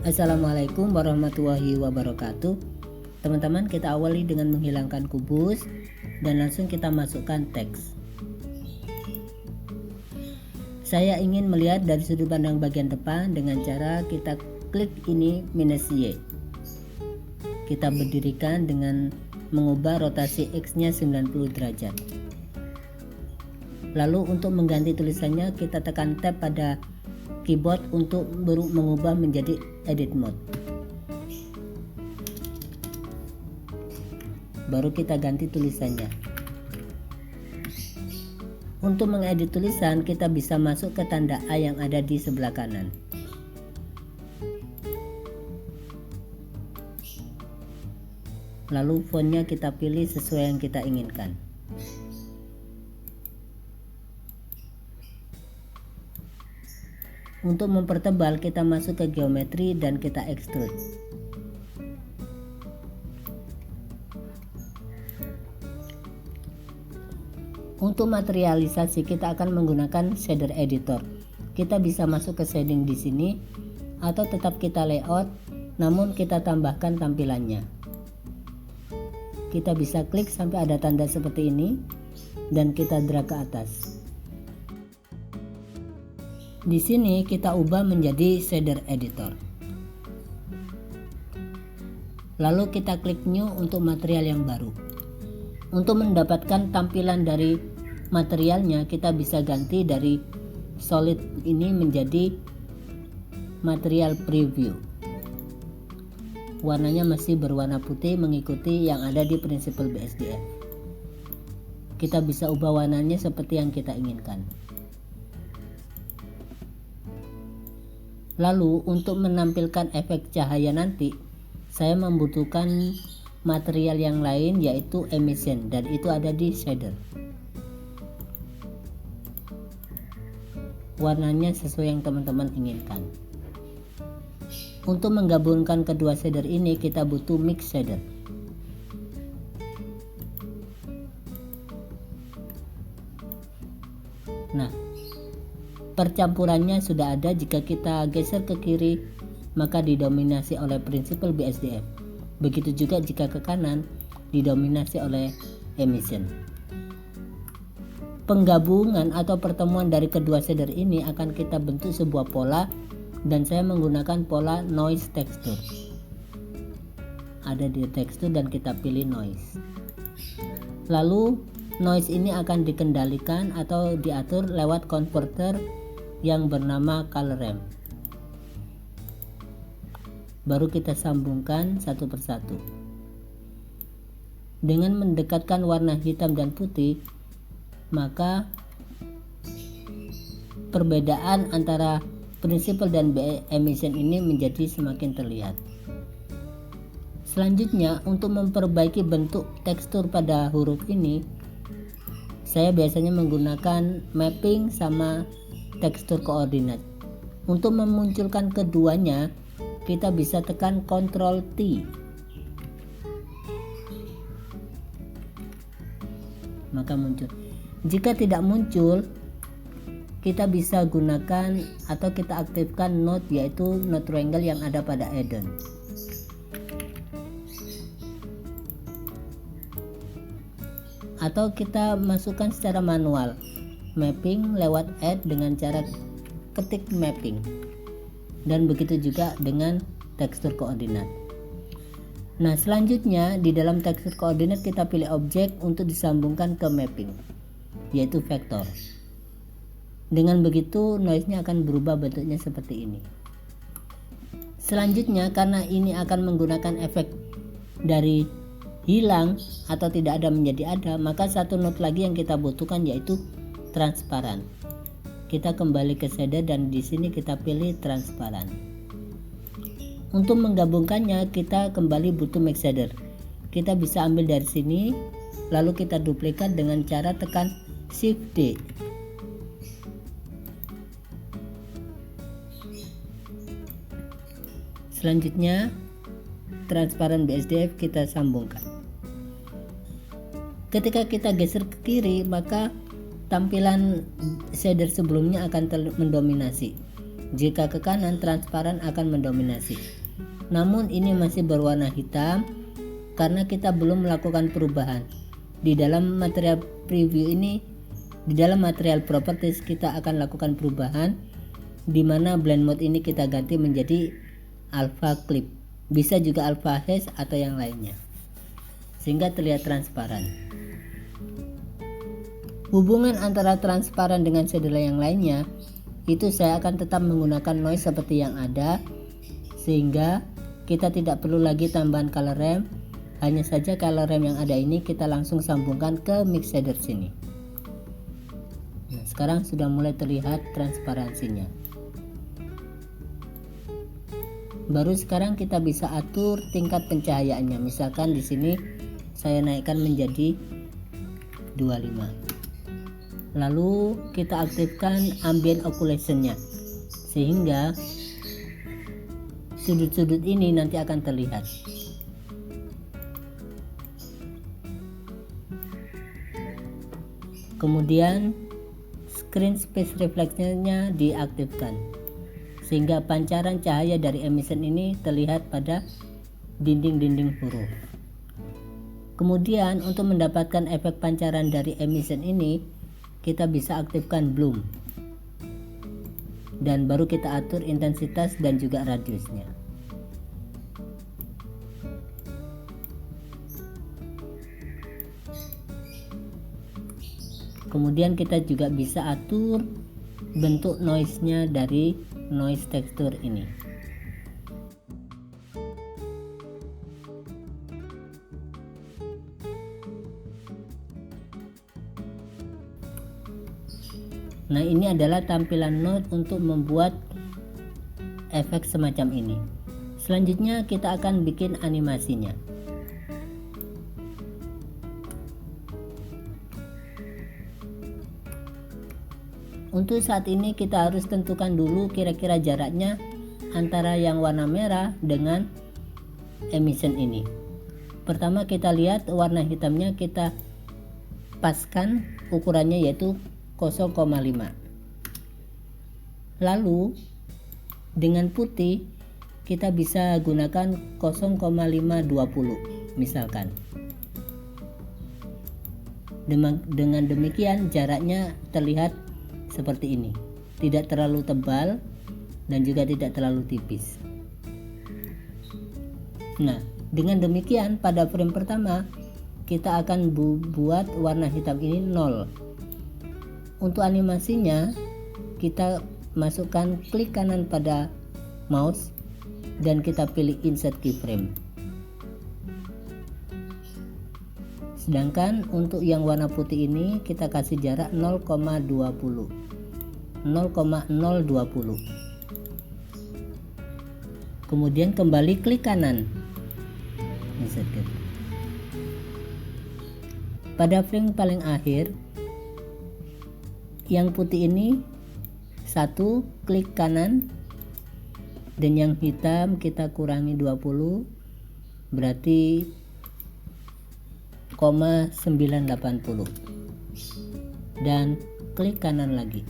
Assalamualaikum warahmatullahi wabarakatuh. Teman-teman, kita awali dengan menghilangkan kubus dan langsung kita masukkan teks. Saya ingin melihat dari sudut pandang bagian depan dengan cara kita klik ini -Y. Kita berdirikan dengan mengubah rotasi X-nya 90 derajat. Lalu untuk mengganti tulisannya kita tekan tab pada keyboard untuk mengubah menjadi edit mode. Baru kita ganti tulisannya. Untuk mengedit tulisan kita bisa masuk ke tanda A yang ada di sebelah kanan. Lalu fontnya kita pilih sesuai yang kita inginkan. Untuk mempertebal kita masuk ke geometri dan kita extrude. Untuk materialisasi kita akan menggunakan shader editor. Kita bisa masuk ke shading di sini atau tetap kita layout namun kita tambahkan tampilannya. Kita bisa klik sampai ada tanda seperti ini dan kita drag ke atas. Di sini kita ubah menjadi shader editor. Lalu kita klik new untuk material yang baru. Untuk mendapatkan tampilan dari materialnya kita bisa ganti dari solid ini menjadi material preview. Warnanya masih berwarna putih mengikuti yang ada di prinsipal BSDF. Kita bisa ubah warnanya seperti yang kita inginkan. Lalu untuk menampilkan efek cahaya nanti saya membutuhkan material yang lain yaitu emission dan itu ada di shader. Warnanya sesuai yang teman-teman inginkan. Untuk menggabungkan kedua shader ini kita butuh mix shader. Nah, percampurannya sudah ada. Jika kita geser ke kiri maka didominasi oleh prinsipal BSDF. Begitu juga jika ke kanan didominasi oleh emission. Penggabungan atau pertemuan dari kedua shader ini akan kita bentuk sebuah pola dan saya menggunakan pola noise texture. Ada di tekstur dan kita pilih noise. Lalu noise ini akan dikendalikan atau diatur lewat converter yang bernama color ramp. Baru kita sambungkan satu persatu. Dengan mendekatkan warna hitam dan putih, maka perbedaan antara prinsipal dan emission ini menjadi semakin terlihat. Selanjutnya, untuk memperbaiki bentuk tekstur pada huruf ini, saya biasanya menggunakan mapping sama tekstur koordinat. Untuk memunculkan keduanya, kita bisa tekan Ctrl T. Maka muncul. Jika tidak muncul, kita bisa gunakan atau kita aktifkan node yaitu node triangle yang ada pada add-on. Atau kita masukkan secara manual. Mapping lewat add dengan cara ketik mapping. Dan begitu juga dengan tekstur koordinat. Nah, selanjutnya di dalam tekstur koordinat kita pilih objek untuk disambungkan ke mapping, yaitu vektor. Dengan begitu noise-nya akan berubah bentuknya seperti ini. Selanjutnya karena ini akan menggunakan efek dari hilang atau tidak ada menjadi ada, maka satu node lagi yang kita butuhkan yaitu transparan. Kita kembali ke shader dan di sini kita pilih transparan. Untuk menggabungkannya kita kembali butuh mix shader. Kita bisa ambil dari sini lalu kita duplikat dengan cara tekan Shift D. Selanjutnya transparan BSDF kita sambungkan. Ketika kita geser ke kiri maka tampilan shader sebelumnya akan mendominasi. Jika ke kanan, transparan akan mendominasi. Namun ini masih berwarna hitam karena kita belum melakukan perubahan. Di dalam material preview ini, di dalam material properties kita akan lakukan perubahan, di mana blend mode ini kita ganti menjadi alpha clip, bisa juga alpha haze atau yang lainnya, sehingga terlihat transparan. Hubungan antara transparan dengan shadow yang lainnya itu saya akan tetap menggunakan noise seperti yang ada, sehingga kita tidak perlu lagi tambahan color ramp. Hanya saja color ramp yang ada ini kita langsung sambungkan ke mix shader sini. Nah, sekarang sudah mulai terlihat transparansinya. Baru sekarang kita bisa atur tingkat pencahayaannya. Misalkan di sini saya naikkan menjadi 25. Lalu kita aktifkan ambient occlusion-nya, sehingga sudut-sudut ini nanti akan terlihat. Kemudian screen space reflection-nya diaktifkan, sehingga pancaran cahaya dari emission ini terlihat pada dinding-dinding huruf. Kemudian untuk mendapatkan efek pancaran dari emission ini, kita bisa aktifkan bloom, dan baru kita atur intensitas dan juga radiusnya. Kemudian kita juga bisa atur bentuk noise-nya dari noise texture ini. Nah, ini adalah tampilan node untuk membuat efek semacam ini. Selanjutnya kita akan bikin animasinya. Untuk saat ini kita harus tentukan dulu kira-kira jaraknya antara yang warna merah dengan emission ini. Pertama kita lihat warna hitamnya kita paskan ukurannya yaitu 0,5. Lalu dengan putih kita bisa gunakan 0,520 misalkan. Dengan demikian jaraknya terlihat seperti ini, tidak terlalu tebal dan juga tidak terlalu tipis. Nah, dengan demikian pada frame pertama kita akan buat warna hitam ini 0. Untuk animasinya kita masukkan klik kanan pada mouse dan kita pilih insert keyframe. Sedangkan untuk yang warna putih ini kita kasih jarak 0,20. Kemudian kembali klik kanan. Pada frame paling akhir yang putih ini satu klik kanan, dan yang hitam kita kurangi 20 berarti 0,980 dan klik kanan lagi.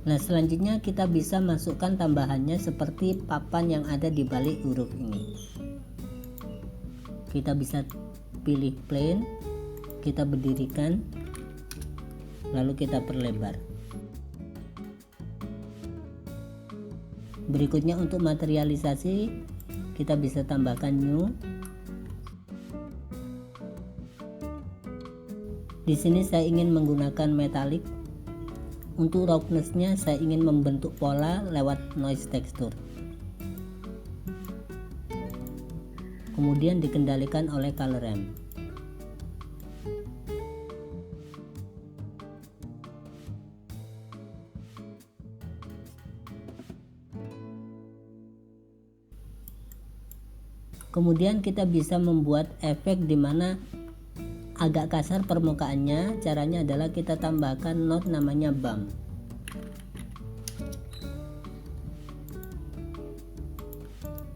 Nah, selanjutnya kita bisa masukkan tambahannya seperti papan yang ada di balik huruf ini. Kita bisa pilih plane, kita berdirikan, lalu kita perlebar. Berikutnya untuk materialisasi kita bisa tambahkan new. Di sini saya ingin menggunakan metalik. Untuk roughness-nya saya ingin membentuk pola lewat noise texture. Kemudian dikendalikan oleh color ramp. Kemudian kita bisa membuat efek di mana agak kasar permukaannya. Caranya adalah kita tambahkan node namanya bump.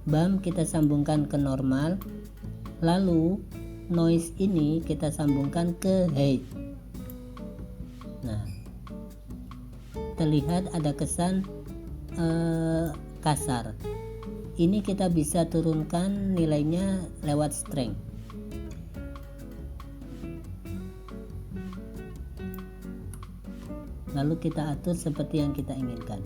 Bump kita sambungkan ke normal, lalu noise ini kita sambungkan ke height. Nah, terlihat ada kesan kasar. Ini kita bisa turunkan nilainya lewat strength. Lalu kita atur seperti yang kita inginkan.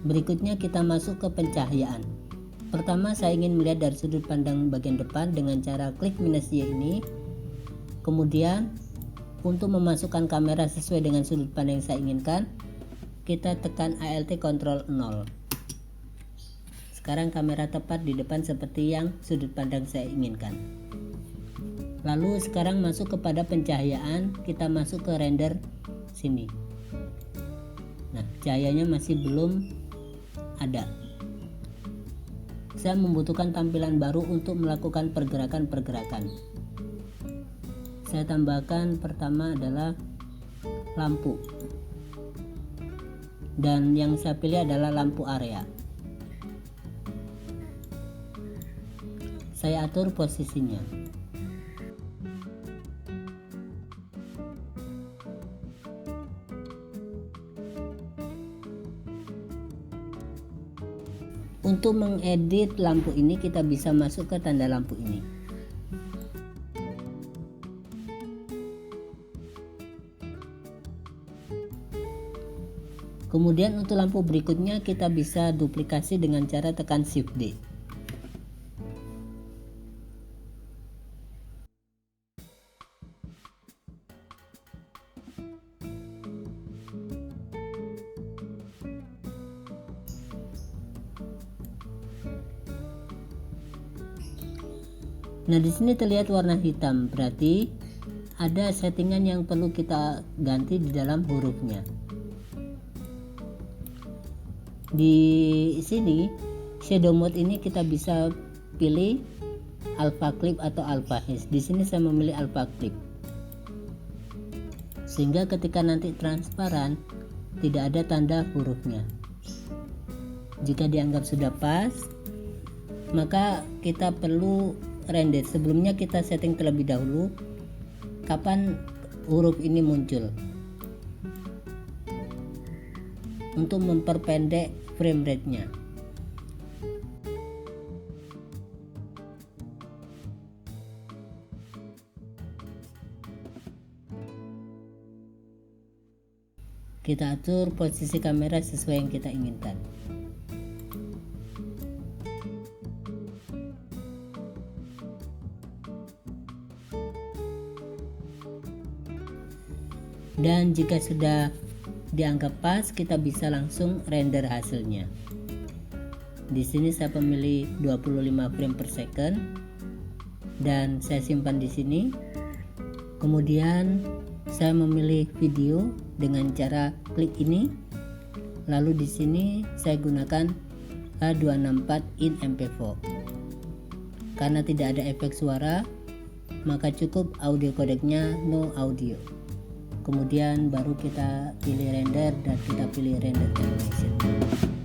Berikutnya kita masuk ke pencahayaan. Pertama, saya ingin melihat dari sudut pandang bagian depan dengan cara klik minus Y ini. Kemudian untuk memasukkan kamera sesuai dengan sudut pandang yang saya inginkan, kita tekan Alt Ctrl 0. Sekarang kamera tepat di depan seperti yang sudut pandang saya inginkan. Lalu sekarang masuk kepada pencahayaan, kita masuk ke render sini. Nah, cahayanya masih belum ada. Saya membutuhkan tampilan baru untuk melakukan pergerakan-pergerakan. Saya tambahkan pertama adalah lampu, dan yang saya pilih adalah lampu area. Saya atur posisinya. Untuk mengedit lampu ini, kita bisa masuk ke tanda lampu ini. Kemudian untuk lampu berikutnya kita bisa duplikasi dengan cara tekan Shift D. Nah, di sini terlihat warna hitam, berarti ada settingan yang perlu kita ganti di dalam hurufnya. Di sini shadow mode ini kita bisa pilih alpha clip atau alpha haze. Di sini saya memilih alpha clip, sehingga ketika nanti transparan tidak ada tanda hurufnya. Jika dianggap sudah pas, maka kita perlu render. Sebelumnya kita setting terlebih dahulu kapan huruf ini muncul untuk memperpendek frame rate-nya. Kita atur posisi kamera sesuai yang kita inginkan. Dan jika sudah dianggap pas, kita bisa langsung render hasilnya. Di sini saya memilih 25 frame per second dan saya simpan di sini. Kemudian saya memilih video dengan cara klik ini. Lalu di sini saya gunakan H264 in MP4. Karena tidak ada efek suara, maka cukup audio codecnya no audio. Kemudian baru kita pilih render dan kita pilih render animation.